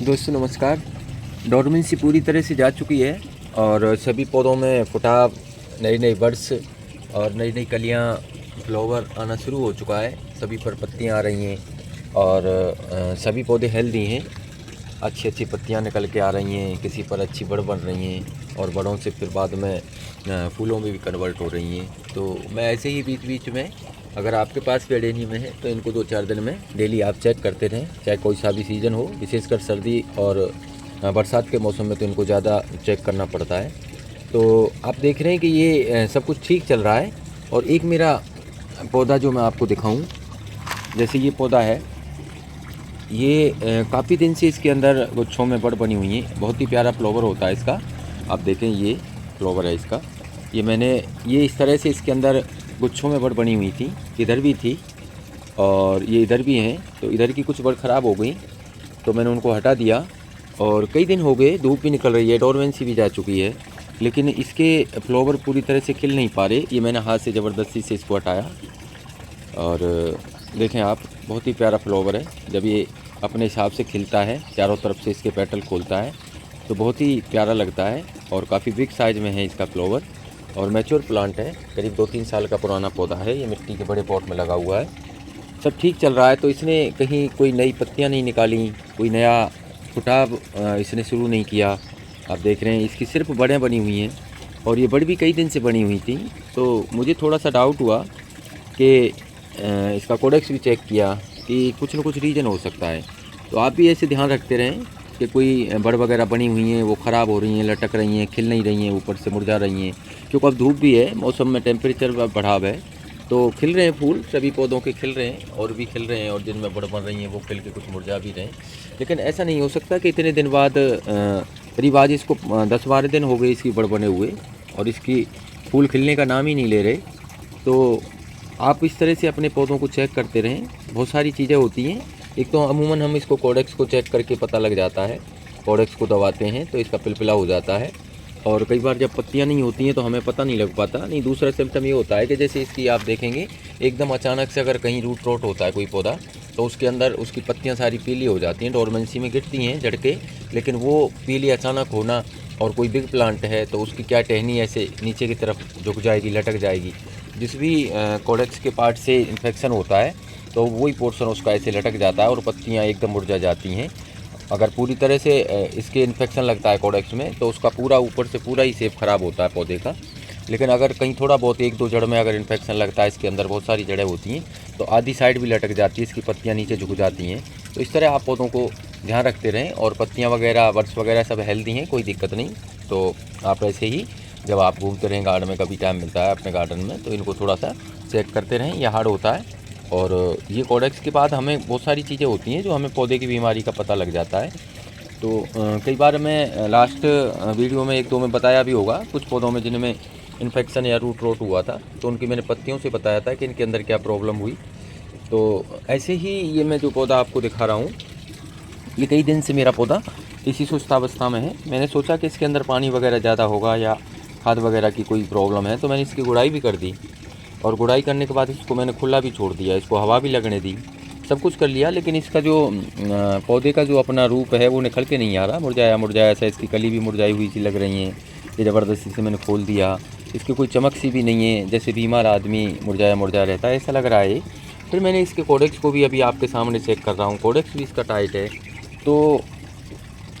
दोस्तों नमस्कार। डोरमेंसी पूरी तरह से जा चुकी है और सभी पौधों में फुटाव, नई नई बड्स और नई नई कलियां, फ्लावर आना शुरू हो चुका है। सभी पर पत्तियां आ रही हैं और सभी पौधे हेल्दी हैं। अच्छी अच्छी पत्तियां निकल के आ रही हैं, किसी पर अच्छी बड़ बन रही हैं और बड़ों से फिर बाद में फूलों में भी कन्वर्ट हो रही हैं। तो मैं ऐसे ही बीच बीच में, अगर आपके पास भी अडेनियम है तो इनको 2-4 दिन में डेली आप चेक करते रहें, चाहे कोई सा भी सीज़न हो। विशेषकर सर्दी और बरसात के मौसम में तो इनको ज़्यादा चेक करना पड़ता है। तो आप देख रहे हैं कि ये सब कुछ ठीक चल रहा है। और एक मेरा पौधा जो मैं आपको दिखाऊं, जैसे ये पौधा है, ये काफ़ी दिन से इसके अंदर गुच्छों में बड़ बनी हुई है। बहुत ही प्यारा फ्लावर होता है इसका। आप देखें, ये फ्लावर है इसका। ये इस तरह से इसके अंदर गुच्छों में बड़ बनी हुई थी, इधर भी थी और ये इधर भी हैं। तो इधर की कुछ बड़ ख़राब हो गई तो मैंने उनको हटा दिया और कई दिन हो गए, धूप भी निकल रही है, डोरमेंसी भी जा चुकी है, लेकिन इसके फ्लावर पूरी तरह से खिल नहीं पा रहे। ये मैंने हाथ से ज़बरदस्ती से इसको हटाया और देखें आप, बहुत ही प्यारा फ्लावर है। जब ये अपने हिसाब से खिलता है, चारों तरफ से इसके पेटल खोलता है तो बहुत ही प्यारा लगता है और काफ़ी बिग साइज़ में है इसका फ्लावर और मैच्योर प्लांट है। करीब 2-3 साल का पुराना पौधा है। ये मिट्टी के बड़े पॉट में लगा हुआ है। सब ठीक चल रहा है। तो इसने कहीं कोई नई पत्तियां नहीं निकाली, कोई नया फुटाव इसने शुरू नहीं किया। आप देख रहे हैं इसकी सिर्फ बड़ें बनी हुई हैं और ये बड़ भी कई दिन से बनी हुई थी। तो मुझे थोड़ा सा डाउट हुआ कि इसका कोडेक्स भी चेक किया कि कुछ न कुछ रीज़न हो सकता है। तो आप भी ऐसे ध्यान रखते रहें कि कोई बड़ वगैरह बनी हुई हैं, वो ख़राब हो रही हैं, लटक रही हैं, खिल नहीं रही हैं, ऊपर से मुरझा रही हैं। क्योंकि अब धूप भी है, मौसम में टेम्परेचर बढ़ाव है, तो खिल रहे हैं फूल, सभी पौधों के खिल रहे हैं और भी खिल रहे हैं और जिनमें बड़ बन रही हैं वो खिल के कुछ मुरझा भी रहे हैं। लेकिन ऐसा नहीं हो सकता कि इतने दिन बाद, करीब आज इसको 10-12 दिन हो गए इसकी बड़ बने हुए और इसकी फूल खिलने का नाम ही नहीं ले रहे। तो आप इस तरह से अपने पौधों को चेक करते रहें। बहुत सारी चीज़ें होती हैं। एक तो अमूमन हम इसको कोडेक्स को चेक करके पता लग जाता है, कोडेक्स को दबाते हैं तो इसका पिलपिला हो जाता है। और कई बार जब पत्तियां नहीं होती हैं तो हमें पता नहीं लग पाता। नहीं, दूसरा सिम्टम ये होता है कि जैसे इसकी आप देखेंगे, एकदम अचानक से अगर कहीं रूट रोट होता है कोई पौधा तो उसके अंदर उसकी पत्तियां सारी पीली हो जाती हैं, डोरमेंसी में गिरती हैं जड़ के। लेकिन वो पीली अचानक होना, और कोई बिग प्लांट है तो उसकी क्या टहनी ऐसे नीचे की तरफ झुक जाएगी, लटक जाएगी। जिस भी कोडेक्स के पार्ट से इन्फेक्शन होता है तो वही पोर्शन उसका ऐसे लटक जाता है और पत्तियाँ एकदम मुरझा जाती हैं। अगर पूरी तरह से इसके इन्फेक्शन लगता है कोडेक्स में तो उसका पूरा ऊपर से पूरा ही शेप ख़राब होता है पौधे का। लेकिन अगर कहीं थोड़ा बहुत 1-2 जड़ में अगर इन्फेक्शन लगता है, इसके अंदर बहुत सारी जड़ें होती हैं, तो आधी साइड भी लटक जाती है, इसकी पत्तियाँ नीचे झुक जाती हैं। तो इस तरह आप पौधों को ध्यान रखते रहें और पत्तियाँ वगैरह, बड्स वगैरह सब हेल्दी हैं, कोई दिक्कत नहीं। तो आप ऐसे ही जब आप घूमते रहें गार्डन में, कभी टाइम मिलता है अपने गार्डन में, तो इनको थोड़ा सा चेक करते रहें। यह हार्ड होता है और ये कोडेक्स के बाद हमें बहुत सारी चीज़ें होती हैं जो हमें पौधे की बीमारी का पता लग जाता है। तो कई बार मैं लास्ट वीडियो में 1-2 में बताया भी होगा, कुछ पौधों में जिनमें इन्फेक्शन या रूट रोट हुआ था तो उनकी मैंने पत्तियों से बताया था कि इनके अंदर क्या प्रॉब्लम हुई। तो ऐसे ही ये मैं जो पौधा आपको दिखा रहा हूँ, ये कई दिन से मेरा पौधा इसी सुस्तावस्था में है। मैंने सोचा कि इसके अंदर पानी वगैरह ज़्यादा होगा या खाद वगैरह की कोई प्रॉब्लम है, तो मैंने इसकी गुड़ाई भी कर दी और गुड़ाई करने के बाद इसको मैंने खुला भी छोड़ दिया, इसको हवा भी लगने दी, सब कुछ कर लिया। लेकिन इसका जो पौधे का जो अपना रूप है वो निखल के नहीं आ रहा, मुरझाया मुरझाया सा, इसकी कली भी मुरझाई हुई सी लग रही हैं। ये ज़बरदस्ती से मैंने खोल दिया, इसकी कोई चमक सी भी नहीं है, जैसे बीमार आदमी मुरझाया मुरझाया रहता है, ऐसा लग रहा है। फिर मैंने इसके कोडेक्स को भी अभी आपके सामने चेक कर रहा हूँ, कोडेक्स भी इसका टाइट है। तो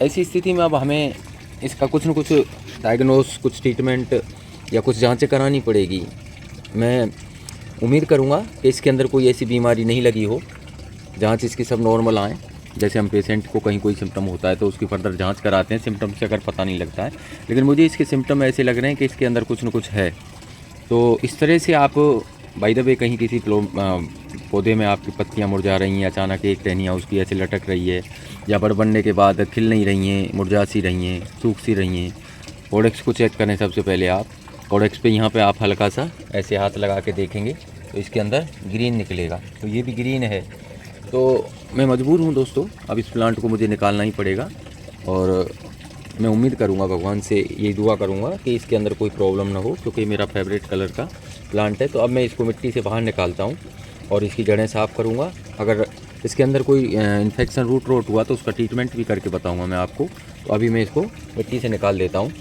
ऐसी स्थिति में अब हमें इसका कुछ न कुछ डायग्नोस, कुछ ट्रीटमेंट या कुछ जांचें करानी पड़ेगी। मैं उम्मीद करूंगा कि इसके अंदर कोई ऐसी बीमारी नहीं लगी हो, जांच इसकी सब नॉर्मल आए। जैसे हम पेशेंट को कहीं कोई सिम्टम होता है तो उसकी फर्दर जांच कराते हैं, सिम्टम से अगर पता नहीं लगता है। लेकिन मुझे इसके सिम्टम ऐसे लग रहे हैं कि इसके अंदर कुछ न कुछ है। तो इस तरह से आप बाय द वे कहीं किसी पौधे में आपकी पत्तियां मुरझा रही हैं, अचानक एक टहनियाँ उसकी ऐसे लटक रही है या बड़ बनने के बाद खिल नहीं रही हैं, मुरझा सी रही हैं, सूख सी रही हैं, कोडेक्स को चेक करें सबसे पहले आप। कोडेक्स पे यहाँ पे आप हल्का सा ऐसे हाथ लगा के देखेंगे तो इसके अंदर ग्रीन निकलेगा, तो ये भी ग्रीन है। तो मैं मजबूर हूँ दोस्तों, अब इस प्लांट को मुझे निकालना ही पड़ेगा और मैं उम्मीद करूँगा, भगवान से ये दुआ करूँगा कि इसके अंदर कोई प्रॉब्लम ना हो, क्योंकि मेरा फेवरेट कलर का प्लांट है। तो अब मैं इसको मिट्टी से बाहर निकालता हूँ और इसकी जड़ें साफ़ करूँगा। अगर इसके अंदर कोई इन्फेक्शन रूट रोट हुआ तो उसका ट्रीटमेंट भी करके बताऊंगा मैं आपको। तो अभी मैं इसको मिट्टी से निकाल देता हूँ,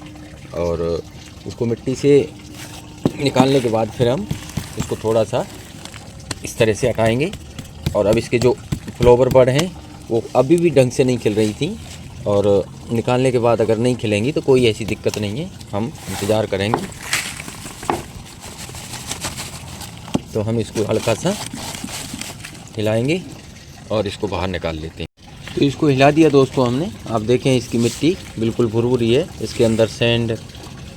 और उसको मिट्टी से निकालने के बाद फिर हम इसको थोड़ा सा इस तरह से हटाएंगे। और अब इसके जो फ्लावर बड हैं वो अभी भी ढंग से नहीं खिल रही थी, और निकालने के बाद अगर नहीं खिलेंगी तो कोई ऐसी दिक्कत नहीं है, हम इंतज़ार करेंगे। तो हम इसको हल्का सा हिलाएंगे और इसको बाहर निकाल लेते हैं। तो इसको हिला दिया दोस्तों हमने। आप देखें इसकी मिट्टी बिल्कुल भुरभुरी है, इसके अंदर सैंड,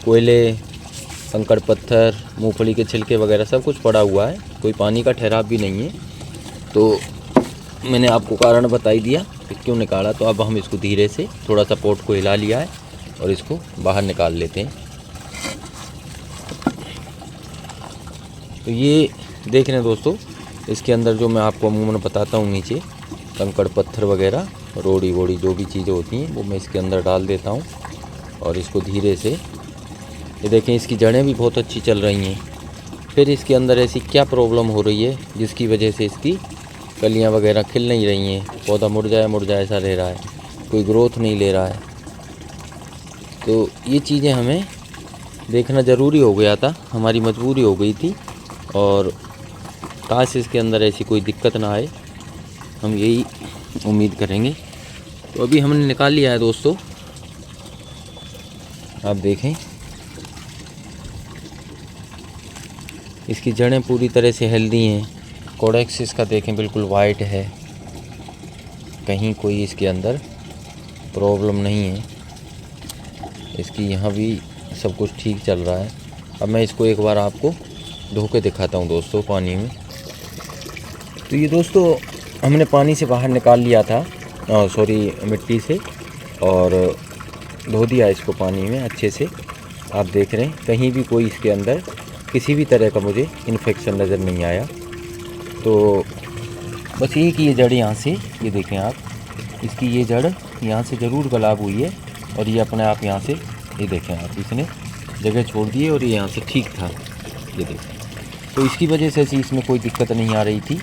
कोयले, कंकड़ पत्थर, मूंगफली के छिलके वगैरह सब कुछ पड़ा हुआ है, कोई पानी का ठहराव भी नहीं है। तो मैंने आपको कारण बता ही दिया कि क्यों निकाला। तो अब हम इसको धीरे से थोड़ा सा पोट को हिला लिया है और इसको बाहर निकाल लेते हैं। तो ये देख रहे हैं दोस्तों, इसके अंदर जो मैं आपको अमूमन बताता हूँ नीचे कंकड़ पत्थर वगैरह, रोड़ी वोड़ी जो भी चीज़ें होती हैं वो मैं इसके अंदर डाल देता हूँ। और इसको धीरे से, ये देखें इसकी जड़ें भी बहुत अच्छी चल रही हैं। फिर इसके अंदर ऐसी क्या प्रॉब्लम हो रही है जिसकी वजह से इसकी कलियां वगैरह खिल नहीं रही हैं, पौधा मुरझाया ऐसा रह रहा है, कोई ग्रोथ नहीं ले रहा है। तो ये चीज़ें हमें देखना ज़रूरी हो गया था, हमारी मजबूरी हो गई थी, और काश इसके अंदर ऐसी कोई दिक्कत ना आए, हम यही उम्मीद करेंगे। तो अभी हमने निकाल लिया है दोस्तों, आप देखें इसकी जड़ें पूरी तरह से हेल्दी हैं। कोडेक्स इसका देखें बिल्कुल वाइट है, कहीं कोई इसके अंदर प्रॉब्लम नहीं है, इसकी यहाँ भी सब कुछ ठीक चल रहा है। अब मैं इसको एक बार आपको धो के दिखाता हूँ दोस्तों पानी में। तो ये दोस्तों हमने पानी से बाहर निकाल लिया था, मिट्टी से, और धो दिया इसको पानी में अच्छे से। आप देख रहे हैं कहीं भी कोई इसके अंदर किसी भी तरह का मुझे इन्फेक्शन नज़र नहीं आया। तो बस ये कि ये जड़ यहाँ से, ये देखें आप, इसकी ये जड़ यहाँ से ज़रूर गलाब हुई है, और ये अपने आप यहाँ से, ये देखें आप, इसने जगह छोड़ दी है और ये यहाँ से ठीक था, ये देखें। तो इसकी वजह से इसमें कोई दिक्कत नहीं आ रही थी,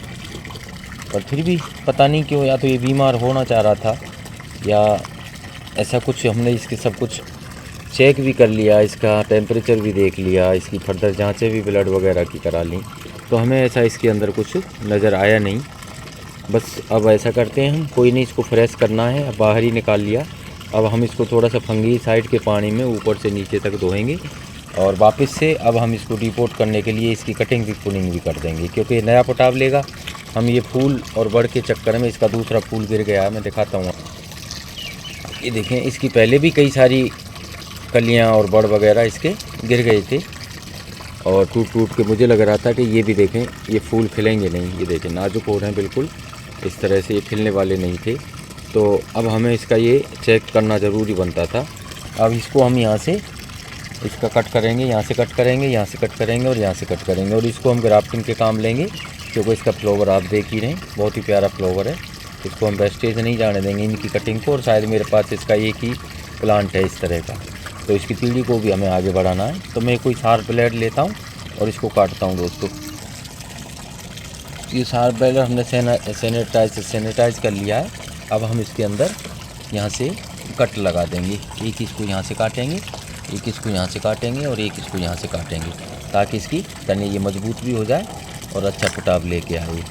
पर फिर भी पता नहीं क्यों, या तो ये बीमार होना चाह रहा था या ऐसा कुछ। हमने इसके सब कुछ चेक भी कर लिया, इसका टेम्परेचर भी देख लिया, इसकी फर्दर जांचें भी ब्लड वगैरह की करा ली, तो हमें ऐसा इसके अंदर कुछ नज़र आया नहीं। बस अब ऐसा करते हैं हम, कोई नहीं, इसको फ्रेश करना है, अब बाहर ही निकाल लिया। अब हम इसको थोड़ा सा फंगीसाइड के पानी में ऊपर से नीचे तक धोएंगे, और वापस से अब हम इसको डिपोर्ट करने के लिए इसकी कटिंग भी पुलिंग भी कर देंगे, क्योंकि नया पटाव लेगा। हम ये फूल और बड़ के चक्कर में इसका दूसरा फूल गिर गया है, मैं दिखाता हूँ। ये देखें इसकी पहले भी कई सारी कलियाँ और बड़ वगैरह इसके गिर गए थे, और टूट टूट के मुझे लग रहा था कि ये भी देखें ये फूल खिलेंगे नहीं। ये देखें नाजुक हो रहे हैं बिल्कुल, इस तरह से ये खिलने वाले नहीं थे। तो अब हमें इसका ये चेक करना ज़रूरी बनता था। अब इसको हम यहाँ से इसका कट करेंगे, यहाँ से कट करेंगे, यहाँ से कट करेंगे और यहाँ से कट करेंगे, और इसको हम ग्राफ्टिंग के काम लेंगे, क्योंकि इसका फ्लावर आप देख ही रहे हैं, बहुत ही प्यारा फ्लावर है। इसको हम वेस्टेज नहीं जाने देंगे इनकी कटिंग को, और शायद मेरे पास इसका एक ही प्लांट है इस तरह का, तो इसकी पीढ़ी को भी हमें आगे बढ़ाना है। तो मैं कोई शार्प ब्लेड लेता हूँ और इसको काटता हूँ दोस्तों। ये शार्प ब्लेड हमने सैनिटाइज कर लिया है। अब हम इसके अंदर यहाँ से कट लगा देंगे, एक इसको यहाँ से काटेंगे, एक इसको यहाँ से काटेंगे और एक इसको यहाँ से काटेंगे, ताकि इसकी तने ये मजबूत भी हो जाए और अच्छा फुटाव लेके आए।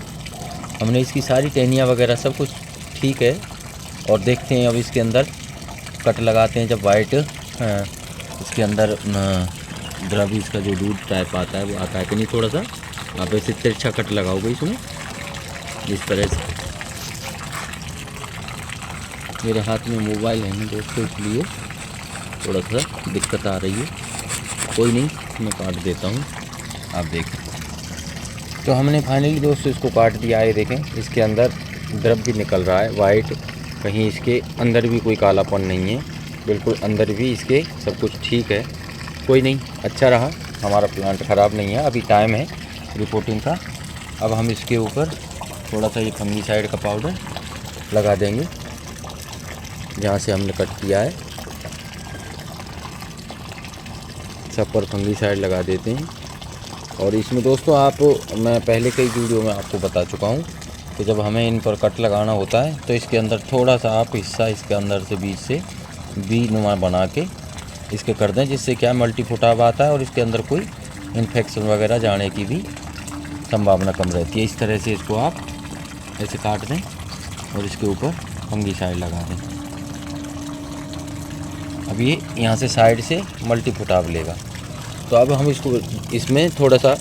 हमने इसकी सारी टहनियाँ वगैरह सब कुछ ठीक है, और देखते हैं अब इसके अंदर कट लगाते हैं। जब वाइट इसके अंदर द्रव्य इसका जो दूध टाइप आता है वो आता है कि नहीं, थोड़ा सा आप ऐसे तिरछा कट लगाओगे इसमें इस तरह से। मेरे हाथ में मोबाइल है दोस्तों, इसलिए थोड़ा सा दिक्कत आ रही है, कोई नहीं मैं काट देता हूँ, आप देखें। तो हमने फाइनली दोस्तों इसको काट दिया है। देखें इसके अंदर द्रव्य भी निकल रहा है वाइट, कहीं इसके अंदर भी कोई कालापन नहीं है, बिल्कुल अंदर भी इसके सब कुछ ठीक है। कोई नहीं, अच्छा रहा, हमारा प्लांट ख़राब नहीं है। अभी टाइम है रिपोर्टिंग का। अब हम इसके ऊपर थोड़ा सा ये फंगीसाइड का पाउडर लगा देंगे जहाँ से हमने कट किया है, सब पर फंगीसाइड लगा देते हैं। और इसमें दोस्तों आप, मैं पहले कई वीडियो में आपको बता चुका हूँ कि जब हमें इन पर कट लगाना होता है तो इसके अंदर थोड़ा सा आप हिस्सा इसके अंदर से बीच से वी नुमा बना के इसके कर दें, जिससे क्या मल्टी फुटाव आता है और इसके अंदर कोई इन्फेक्शन वगैरह जाने की भी संभावना कम रहती है। इस तरह से इसको आप ऐसे काट दें और इसके ऊपर फंगीसाइड लगा दें। अब ये यहाँ से साइड से मल्टी फुटाव लेगा। तो अब हम इसको इसमें थोड़ा सा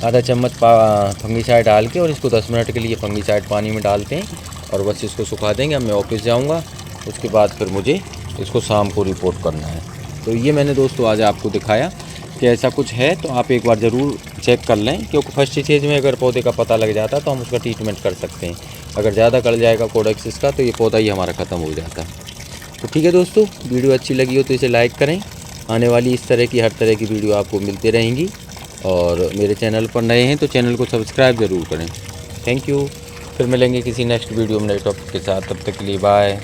आधा चम्मच फंगीसाइड डाल के और इसको 10 मिनट के लिए फंगीसाइड पानी में डालते हैं और बस इसको सुखा देंगे। अब मैं ऑफिस जाऊँगा, उसके बाद फिर मुझे इसको शाम को रिपोर्ट करना है। तो ये मैंने दोस्तों आज आपको दिखाया कि ऐसा कुछ है, तो आप एक बार ज़रूर चेक कर लें, क्योंकि फर्स्ट स्टेज में अगर पौधे का पता लग जाता है तो हम उसका ट्रीटमेंट कर सकते हैं। अगर ज़्यादा कर जाएगा कोडेक्सिस का तो ये पौधा ही हमारा ख़त्म हो जाता है। तो ठीक है दोस्तों, वीडियो अच्छी लगी हो तो इसे लाइक करें। आने वाली इस तरह की हर तरह की वीडियो आपको मिलती रहेंगी और मेरे चैनल पर नए हैं तो चैनल को सब्सक्राइब ज़रूर करें। Thank you. फिर मिलेंगे किसी नेक्स्ट वीडियो में नए टॉपिक के साथ। तब तक के लिए बाय।